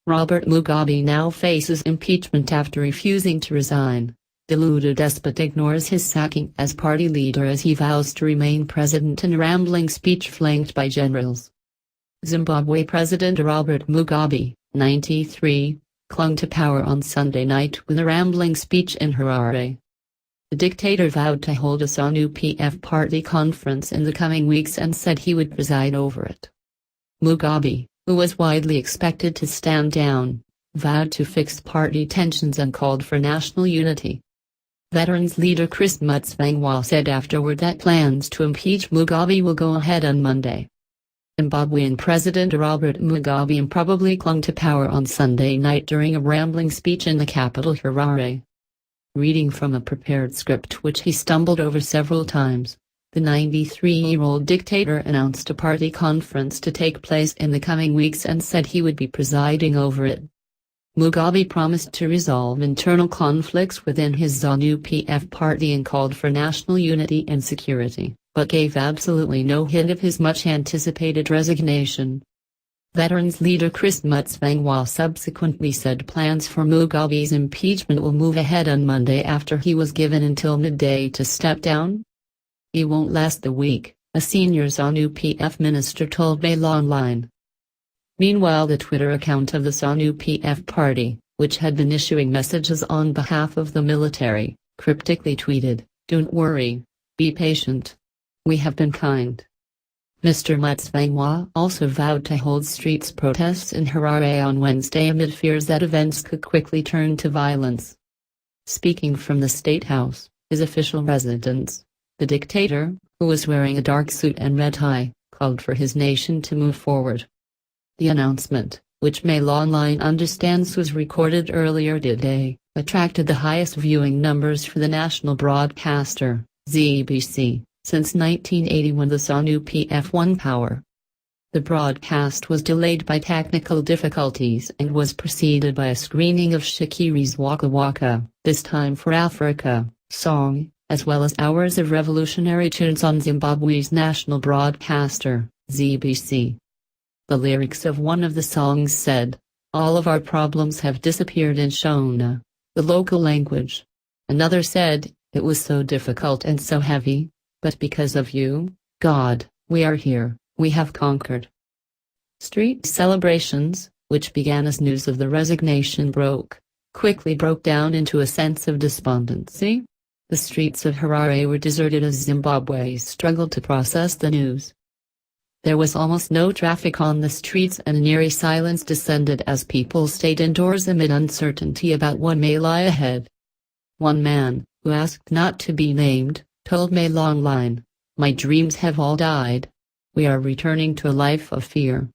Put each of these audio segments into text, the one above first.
Robert Mugabe now faces impeachment after refusing to resign. Deluded despot ignores his sacking as party leader as he vows to remain president in a rambling speech flanked by generals. Zimbabwe President Robert Mugabe, 93, clung to power on Sunday night with a rambling speech in Harare. The dictator vowed to hold a ZANU-PF party conference in the coming weeks and said he would preside over it. Mugabe, who was widely expected to stand down, vowed to fix party tensions and called for national unity. Veterans leader Chris Mutsvangwa said afterward that plans to impeach Mugabe will go ahead on Monday. Zimbabwean President Robert Mugabe improbably clung to power on Sunday night during a rambling speech in the capital Harare. Reading from a prepared script which he stumbled over several times, the 93-year-old dictator announced a party conference to take place in the coming weeks and said he would be presiding over it. Mugabe promised to resolve internal conflicts within his ZANU-PF party and called for national unity and security, but gave absolutely no hint of his much-anticipated resignation. Veterans leader Chris Mutsvangwa subsequently said plans for Mugabe's impeachment will move ahead on Monday after he was given until midday to step down. He won't last the week, a senior ZANU-PF minister told Mail Online. Meanwhile, the Twitter account of the ZANU-PF party, which had been issuing messages on behalf of the military, cryptically tweeted, "Don't worry, be patient. We have been kind." Mr. Mutsvangwa also vowed to hold streets protests in Harare on Wednesday amid fears that events could quickly turn to violence. Speaking from the State House, his official residence, the dictator, who was wearing a dark suit and red tie, called for his nation to move forward. The announcement, which Mail Online understands was recorded earlier today, attracted the highest viewing numbers for the national broadcaster, ZBC, since 1980 when the ZANU-PF won power. The broadcast was delayed by technical difficulties and was preceded by a screening of Shakiri's Waka Waka, This Time for Africa, song, as well as hours of revolutionary tunes on Zimbabwe's national broadcaster, ZBC. The lyrics of one of the songs said, "All of our problems have disappeared in Shona, the local language." Another said, "It was so difficult and so heavy, but because of you, God, we are here, we have conquered." Street celebrations, which began as news of the resignation quickly broke down into a sense of despondency. The streets of Harare were deserted as Zimbabweans struggled to process the news. There was almost no traffic on the streets and an eerie silence descended as people stayed indoors amid uncertainty about what may lie ahead. One man, who asked not to be named, told Mail Online, "My dreams have all died. We are returning to a life of fear."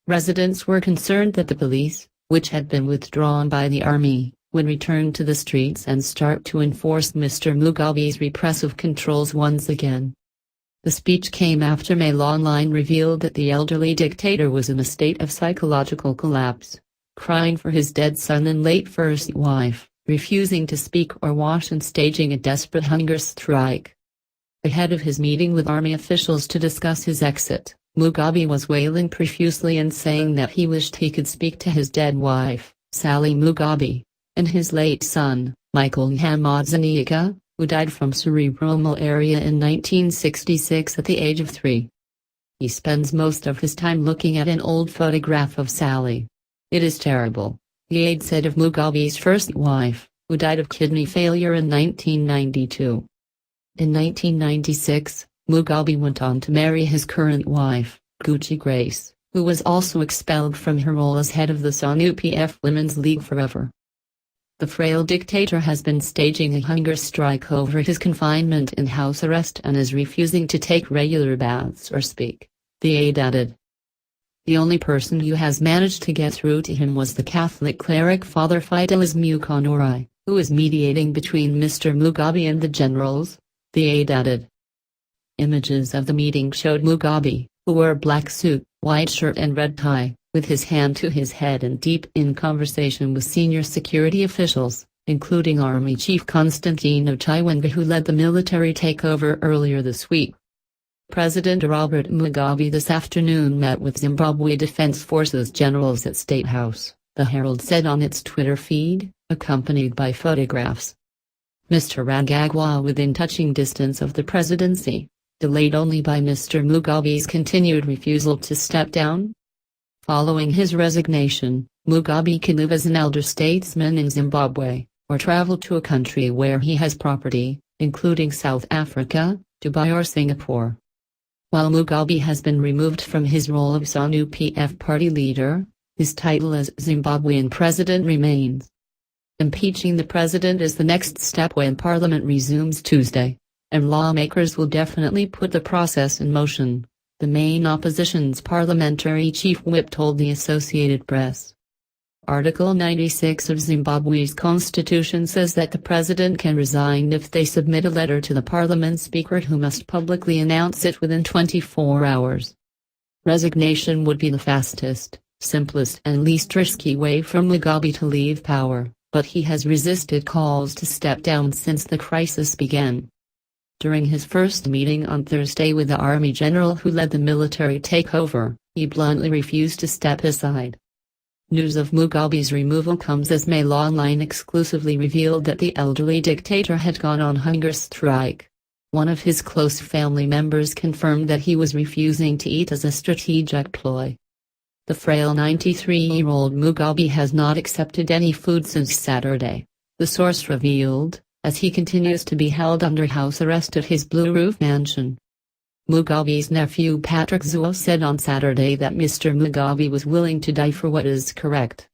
Residents were concerned that the police, which had been withdrawn by the army, would return to the streets and start to enforce Mr. Mugabe's repressive controls once again. The speech came after Mail Online revealed that the elderly dictator was in a state of psychological collapse, crying for his dead son and late first wife, refusing to speak or wash and staging a desperate hunger strike. Ahead of his meeting with army officials to discuss his exit, Mugabe was wailing profusely and saying that he wished he could speak to his dead wife, Sally Mugabe, and his late son, Michael Nhamadzinika, who died from cerebral malaria in 1966 at the age of 3. He spends most of his time looking at an old photograph of Sally. "It is terrible," the aide said of Mugabe's first wife, who died of kidney failure in 1992. In 1996, Mugabe went on to marry his current wife, Gucci Grace, who was also expelled from her role as head of the ZANU-PF Women's League forever. The frail dictator has been staging a hunger strike over his confinement in house arrest and is refusing to take regular baths or speak, the aide added. The only person who has managed to get through to him was the Catholic cleric Father Fidelis Mukonori, who is mediating between Mr. Mugabe and the generals, the aide added. Images of the meeting showed Mugabe, who wore a black suit, white shirt and red tie, with his hand to his head and deep in conversation with senior security officials, including Army Chief Constantino Chiwenga, who led the military takeover earlier this week. President Robert Mugabe this afternoon met with Zimbabwe Defense Forces generals at State House, the Herald said on its Twitter feed, accompanied by photographs. Mr. Mnangagwa within touching distance of the presidency, delayed only by Mr. Mugabe's continued refusal to step down. Following his resignation, Mugabe can live as an elder statesman in Zimbabwe, or travel to a country where he has property, including South Africa, Dubai or Singapore. While Mugabe has been removed from his role of ZANU-PF party leader, his title as Zimbabwean president remains. Impeaching the president is the next step when Parliament resumes Tuesday, and lawmakers will definitely put the process in motion, the main opposition's parliamentary chief whip told the Associated Press. Article 96 of Zimbabwe's constitution says that the president can resign if they submit a letter to the parliament speaker who must publicly announce it within 24 hours. Resignation would be the fastest, simplest and least risky way for Mugabe to leave power, but he has resisted calls to step down since the crisis began. During his first meeting on Thursday with the army general who led the military takeover, he bluntly refused to step aside. News of Mugabe's removal comes as Mail Online exclusively revealed that the elderly dictator had gone on hunger strike. One of his close family members confirmed that he was refusing to eat as a strategic ploy. The frail 93-year-old Mugabe has not accepted any food since Saturday, the source revealed, as he continues to be held under house arrest at his Blue Roof mansion. Mugabe's nephew Patrick Zuma said on Saturday that Mr. Mugabe was willing to die for what is correct.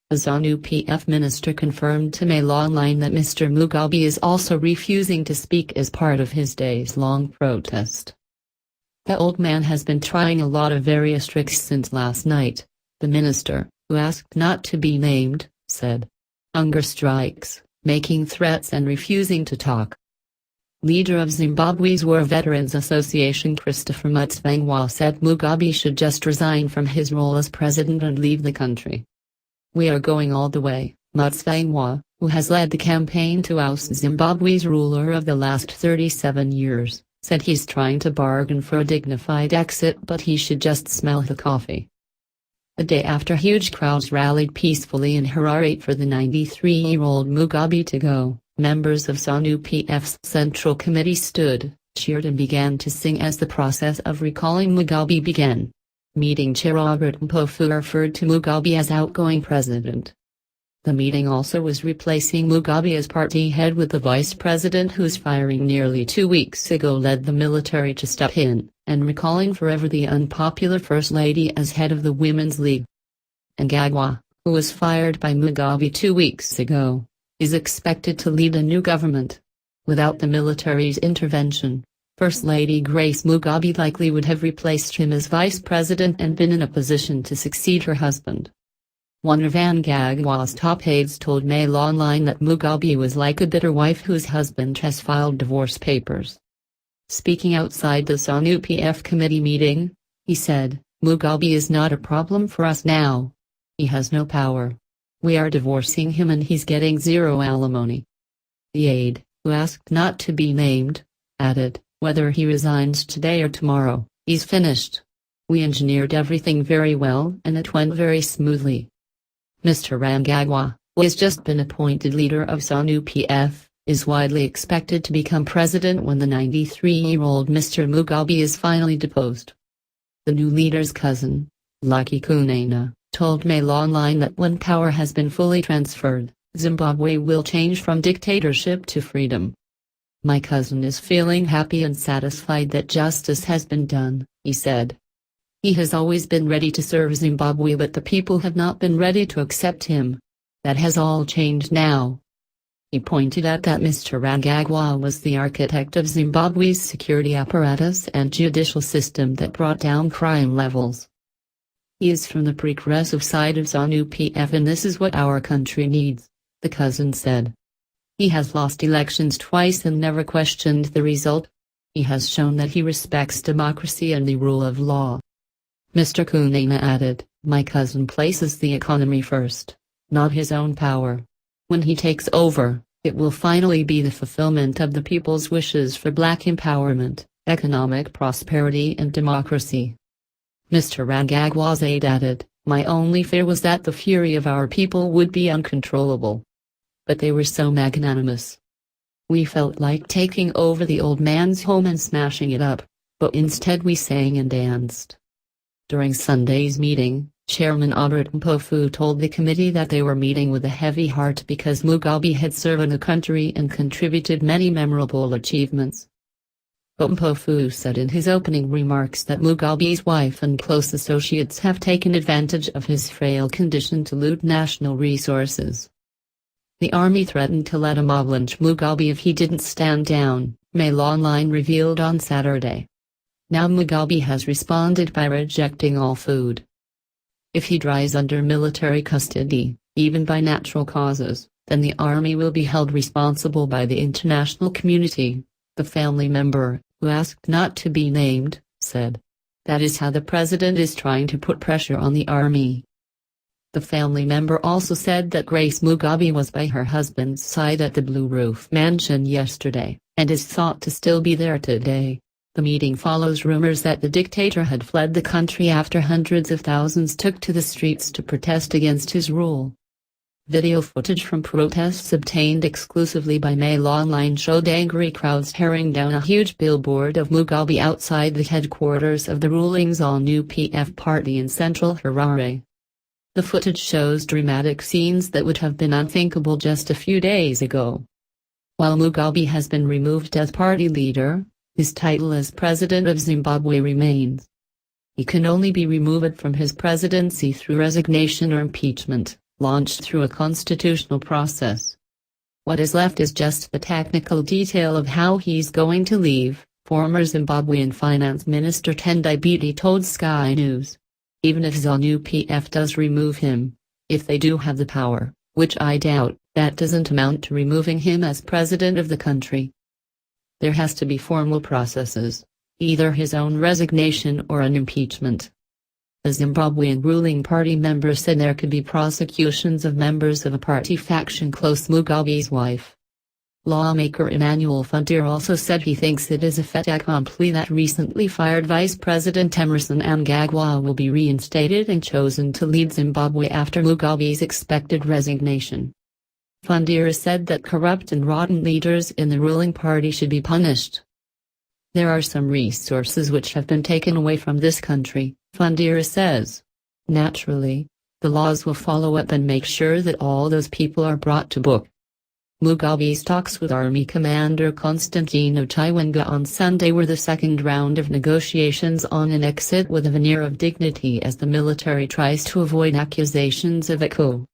A ZANU-PF minister confirmed to Mail Online that Mr. Mugabe is also refusing to speak as part of his days-long protest. The old man has been trying a lot of various tricks since last night, the minister, who asked not to be named, said. Hunger strikes, making threats and refusing to talk. Leader of Zimbabwe's War Veterans Association Christopher Mutsvangwa said Mugabe should just resign from his role as president and leave the country. We are going all the way, Mutsvangwa, who has led the campaign to oust Zimbabwe's ruler of the last 37 years, said he's trying to bargain for a dignified exit but he should just smell the coffee. A day after huge crowds rallied peacefully in Harare for the 93-year-old Mugabe to go, members of ZANU-PF's Central Committee stood, cheered and began to sing as the process of recalling Mugabe began. Meeting chair Robert Mpofu referred to Mugabe as outgoing president. The meeting also was replacing Mugabe as party head with the vice president whose firing nearly 2 weeks ago led the military to step in, and recalling forever the unpopular First Lady as head of the Women's League. Mnangagwa, who was fired by Mugabe 2 weeks ago, is expected to lead a new government. Without the military's intervention, First Lady Grace Mugabe likely would have replaced him as vice president and been in a position to succeed her husband. One of Mnangagwa's top aides told Mail Online that Mugabe was like a bitter wife whose husband has filed divorce papers. Speaking outside the ZANU-PF committee meeting, he said, Mugabe is not a problem for us now. He has no power. We are divorcing him and he's getting zero alimony. The aide, who asked not to be named, added, whether he resigns today or tomorrow, he's finished. We engineered everything very well and it went very smoothly. Mr. Mnangagwa, who has just been appointed leader of ZANU-PF, is widely expected to become president when the 93-year-old Mr. Mugabe is finally deposed. The new leader's cousin, Lucky Kunene, told Mail Online that when power has been fully transferred, Zimbabwe will change from dictatorship to freedom. My cousin is feeling happy and satisfied that justice has been done, he said. He has always been ready to serve Zimbabwe but the people have not been ready to accept him. That has all changed now. He pointed out that Mr. Mnangagwa was the architect of Zimbabwe's security apparatus and judicial system that brought down crime levels. He is from the progressive side of ZANU-PF and this is what our country needs, the cousin said. He has lost elections twice and never questioned the result. He has shown that he respects democracy and the rule of law. Mr. Kunene added, my cousin places the economy first, not his own power. When he takes over, it will finally be the fulfillment of the people's wishes for black empowerment, economic prosperity and democracy. Mr. Mnangagwa's aide added, My only fear was that the fury of our people would be uncontrollable. But they were so magnanimous. We felt like taking over the old man's home and smashing it up, but instead we sang and danced. During Sunday's meeting, Chairman Albert Mpofu told the committee that they were meeting with a heavy heart because Mugabe had served the country and contributed many memorable achievements. But Mpofu said in his opening remarks that Mugabe's wife and close associates have taken advantage of his frail condition to loot national resources. The army threatened to let a mob lynch Mugabe if he didn't stand down, Mail Online revealed on Saturday. Now Mugabe has responded by rejecting all food. If he dies under military custody, even by natural causes, then the army will be held responsible by the international community, the family member, who asked not to be named, said. That is how the president is trying to put pressure on the army. The family member also said that Grace Mugabe was by her husband's side at the Blue Roof mansion yesterday, and is thought to still be there today. The meeting follows rumors that the dictator had fled the country after hundreds of thousands took to the streets to protest against his rule. Video footage from protests obtained exclusively by Mail Online showed angry crowds tearing down a huge billboard of Mugabe outside the headquarters of the ruling ZANU-PF party in central Harare. The footage shows dramatic scenes that would have been unthinkable just a few days ago. While Mugabe has been removed as party leader, his title as president of Zimbabwe remains. He can only be removed from his presidency through resignation or impeachment, launched through a constitutional process. What is left is just the technical detail of how he's going to leave, former Zimbabwean Finance Minister Tendai Biti told Sky News. Even if ZANU-PF does remove him, if they do have the power, which I doubt, that doesn't amount to removing him as president of the country. There has to be formal processes, either his own resignation or an impeachment. A Zimbabwean ruling party member said there could be prosecutions of members of a party faction close to Mugabe's wife. Lawmaker Emmanuel Fundir also said he thinks it is a fait accompli that recently fired Vice President Emerson Mnangagwa will be reinstated and chosen to lead Zimbabwe after Mugabe's expected resignation. Fundir said that corrupt and rotten leaders in the ruling party should be punished. There are some resources which have been taken away from this country, Fundir says. Naturally, the laws will follow up and make sure that all those people are brought to book. Mugabe's talks with Army Commander Constantino Chiwenga on Sunday were the second round of negotiations on an exit with a veneer of dignity as the military tries to avoid accusations of a coup.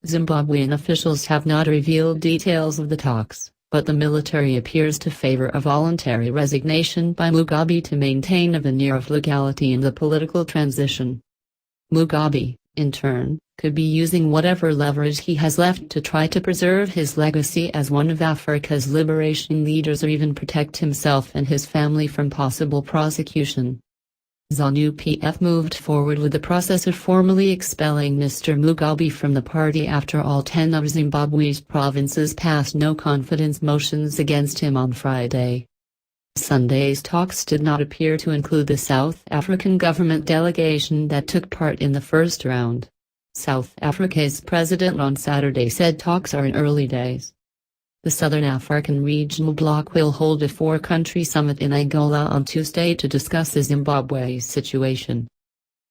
Zimbabwean officials have not revealed details of the talks, but the military appears to favor a voluntary resignation by Mugabe to maintain a veneer of legality in the political transition. Mugabe, in turn, could be using whatever leverage he has left to try to preserve his legacy as one of Africa's liberation leaders or even protect himself and his family from possible prosecution. ZANU-PF moved forward with the process of formally expelling Mr. Mugabe from the party after all 10 of Zimbabwe's provinces passed no-confidence motions against him on Friday. Sunday's talks did not appear to include the South African government delegation that took part in the first round. South Africa's president on Saturday said talks are in early days. The Southern African Regional Bloc will hold a four-country summit in Angola on Tuesday to discuss the Zimbabwe situation.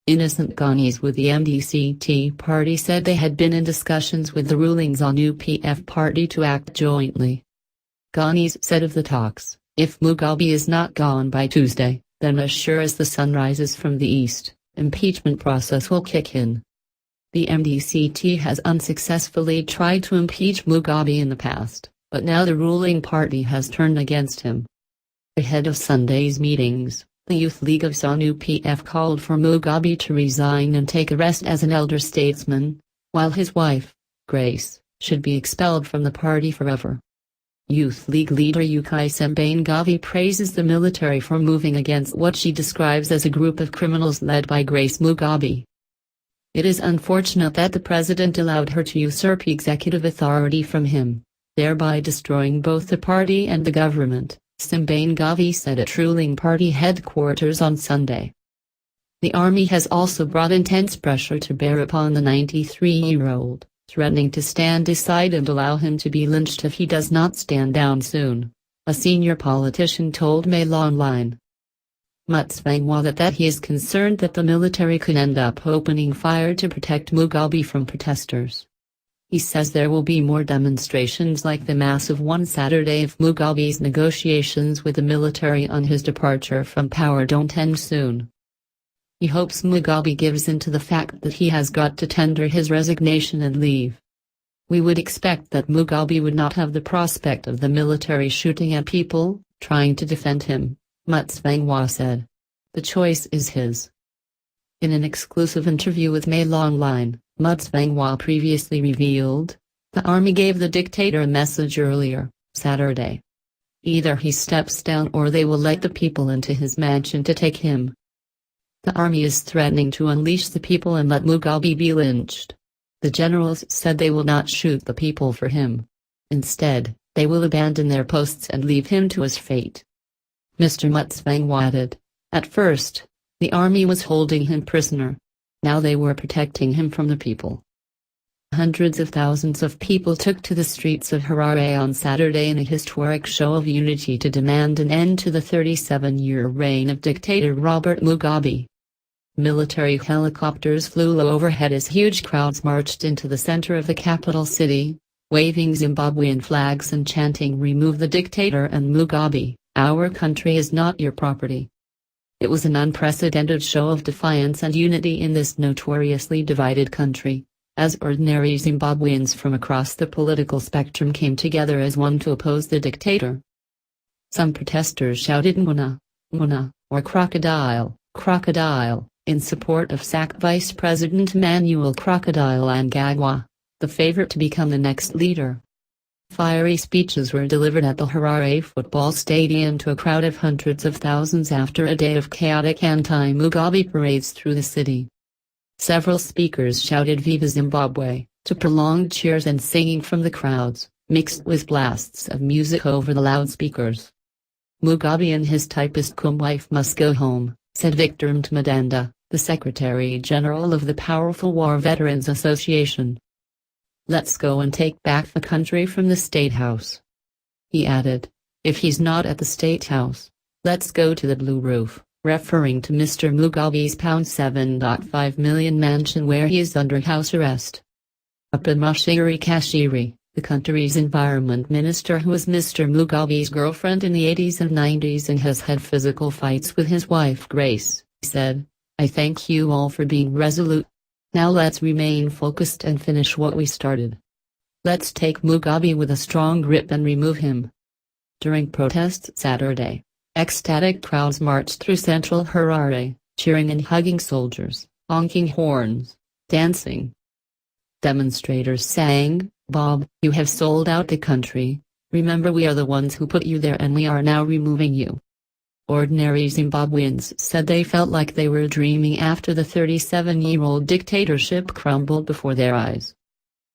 Innocent Ghanese with the MDCT party said they had been in discussions with the ruling ZANU-PF party to act jointly. Ghanese said of the talks, if Mugabe is not gone by Tuesday, then as sure as the sun rises from the east, impeachment process will kick in. The MDCT has unsuccessfully tried to impeach Mugabe in the past, but now the ruling party has turned against him. Ahead of Sunday's meetings, the Youth League of ZANU-PF called for Mugabe to resign and take a rest as an elder statesman, while his wife, Grace, should be expelled from the party forever. Youth League leader Yukai Sembangavi praises the military for moving against what she describes as a group of criminals led by Grace Mugabe. It is unfortunate that the president allowed her to usurp executive authority from him, thereby destroying both the party and the government, Sembangavi said at ruling party headquarters on Sunday. The army has also brought intense pressure to bear upon the 93-year-old, threatening to stand aside and allow him to be lynched if he does not stand down soon, a senior politician told Mail Online. Mutsvangwa that he is concerned that the military could end up opening fire to protect Mugabe from protesters. He says there will be more demonstrations like the massive one Saturday if Mugabe's negotiations with the military on his departure from power don't end soon. He hopes Mugabe gives in to the fact that he has got to tender his resignation and leave. We would expect that Mugabe would not have the prospect of the military shooting at people trying to defend him, Mutsvangwa said. The choice is his. In an exclusive interview with Mail Online, Mutsvangwa previously revealed, the army gave the dictator a message earlier, Saturday. Either he steps down or they will let the people into his mansion to take him. The army is threatening to unleash the people and let Mugabe be lynched. The generals said they will not shoot the people for him. Instead, they will abandon their posts and leave him to his fate. Mr. Mutsvangwa added, at first, the army was holding him prisoner. Now they were protecting him from the people. Hundreds of thousands of people took to the streets of Harare on Saturday in a historic show of unity to demand an end to the 37-year reign of dictator Robert Mugabe. Military helicopters flew low overhead as huge crowds marched into the center of the capital city, waving Zimbabwean flags and chanting "Remove the dictator and Mugabe, our country is not your property." It was an unprecedented show of defiance and unity in this notoriously divided country, as ordinary Zimbabweans from across the political spectrum came together as one to oppose the dictator. Some protesters shouted "Nguna, Nguna," or "Crocodile, Crocodile," in support of SAC Vice President Emmanuel Crocodile Mnangagwa, the favorite to become the next leader. Fiery speeches were delivered at the Harare football stadium to a crowd of hundreds of thousands after a day of chaotic anti-Mugabe parades through the city. Several speakers shouted "Viva Zimbabwe" to prolonged cheers and singing from the crowds, mixed with blasts of music over the loudspeakers. Mugabe and his typist cum wife must go home, said Victor Mtmadanda, the Secretary General of the powerful War Veterans Association. Let's go and take back the country from the State House. He added, if he's not at the State House, let's go to the Blue Roof, referring to Mr. Mugabe's £7.5 million mansion where he is under house arrest. Apamashiri Kashiri, the country's environment minister who was Mr. Mugabe's girlfriend in the 80s and 90s and has had physical fights with his wife Grace, said, I thank you all for being resolute. Now let's remain focused and finish what we started. Let's take Mugabe with a strong grip and remove him. During protests Saturday, ecstatic crowds marched through central Harare, cheering and hugging soldiers, honking horns, dancing. Demonstrators sang, Bob, you have sold out the country, remember we are the ones who put you there and we are now removing you. Ordinary Zimbabweans said they felt like they were dreaming after the 37-year-old dictatorship crumbled before their eyes.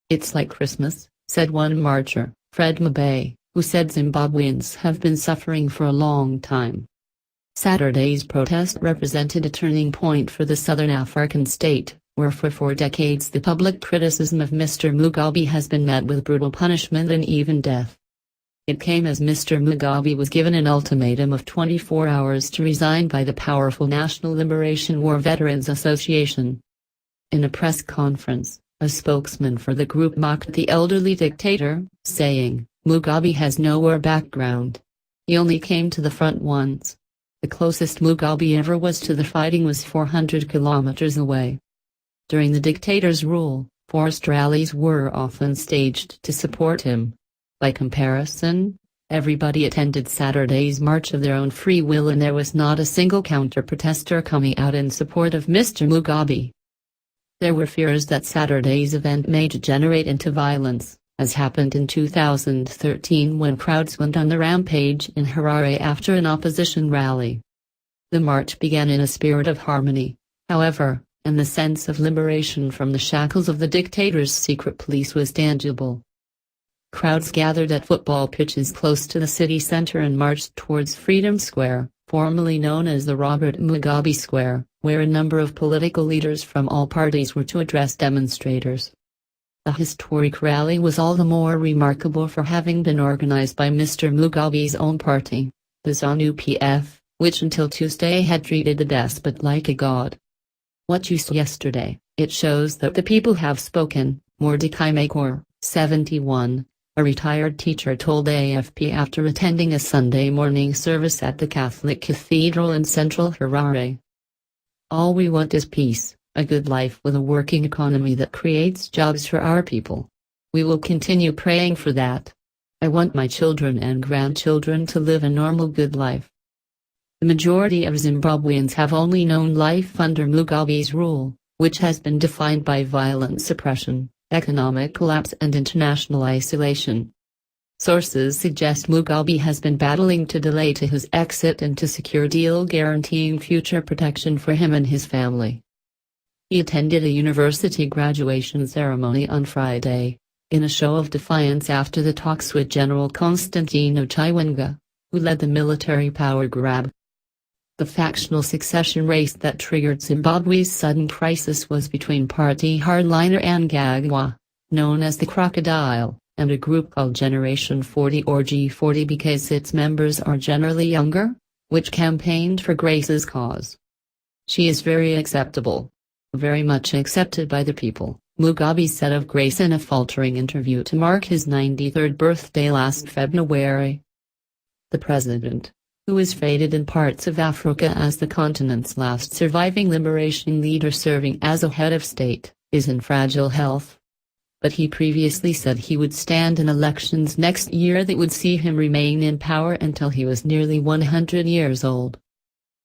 It's like Christmas, said one marcher, Fred Mugabe, who said Zimbabweans have been suffering for a long time. Saturday's protest represented a turning point for the southern African state, where for 4 decades the public criticism of Mr. Mugabe has been met with brutal punishment and even death. It came as Mr. Mugabe was given an ultimatum of 24 hours to resign by the powerful National Liberation War Veterans Association. In a press conference, a spokesman for the group mocked the elderly dictator, saying, Mugabe has no war background. He only came to the front once. The closest Mugabe ever was to the fighting was 400 kilometers away. During the dictator's rule, forced rallies were often staged to support him. By comparison, everybody attended Saturday's march of their own free will and there was not a single counter-protester coming out in support of Mr. Mugabe. There were fears that Saturday's event may degenerate into violence, as happened in 2013 when crowds went on the rampage in Harare after an opposition rally. The march began in a spirit of harmony, however, and the sense of liberation from the shackles of the dictator's secret police was tangible. Crowds gathered at football pitches close to the city center and marched towards Freedom Square, formerly known as the Robert Mugabe Square, where a number of political leaders from all parties were to address demonstrators. The historic rally was all the more remarkable for having been organized by Mr. Mugabe's own party, the ZANU-PF, which until Tuesday had treated the despot like a god. What you saw yesterday, it shows that the people have spoken, Mordecai Makor, 71, a retired teacher told AFP after attending a Sunday morning service at the Catholic Cathedral in central Harare. All we want is peace, a good life with a working economy that creates jobs for our people. We will continue praying for that. I want my children and grandchildren to live a normal good life. The majority of Zimbabweans have only known life under Mugabe's rule, which has been defined by violent suppression, economic collapse and international isolation. Sources suggest Mugabe has been battling to delay to his exit and to secure a deal guaranteeing future protection for him and his family. He attended a university graduation ceremony on Friday, in a show of defiance after the talks with General Constantino Chiwenga, who led the military power grab. The factional succession race that triggered Zimbabwe's sudden crisis was between party hardliner Mnangagwa, known as the Crocodile, and a group called Generation 40 or G40 because its members are generally younger, which campaigned for Grace's cause. She is very acceptable. Very much accepted by the people, Mugabe said of Grace in a faltering interview to mark his 93rd birthday last February. The president, who is fated in parts of Africa as the continent's last surviving liberation leader serving as a head of state, is in fragile health. But he previously said he would stand in elections next year that would see him remain in power until he was nearly 100 years old.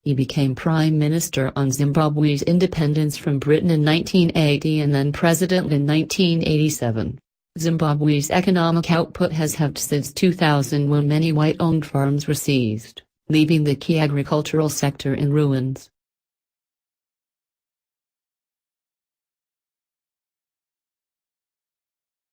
He became prime minister on Zimbabwe's independence from Britain in 1980 and then president in 1987. Zimbabwe's economic output has halved since 2000 when many white-owned farms were seized, leaving the key agricultural sector in ruins.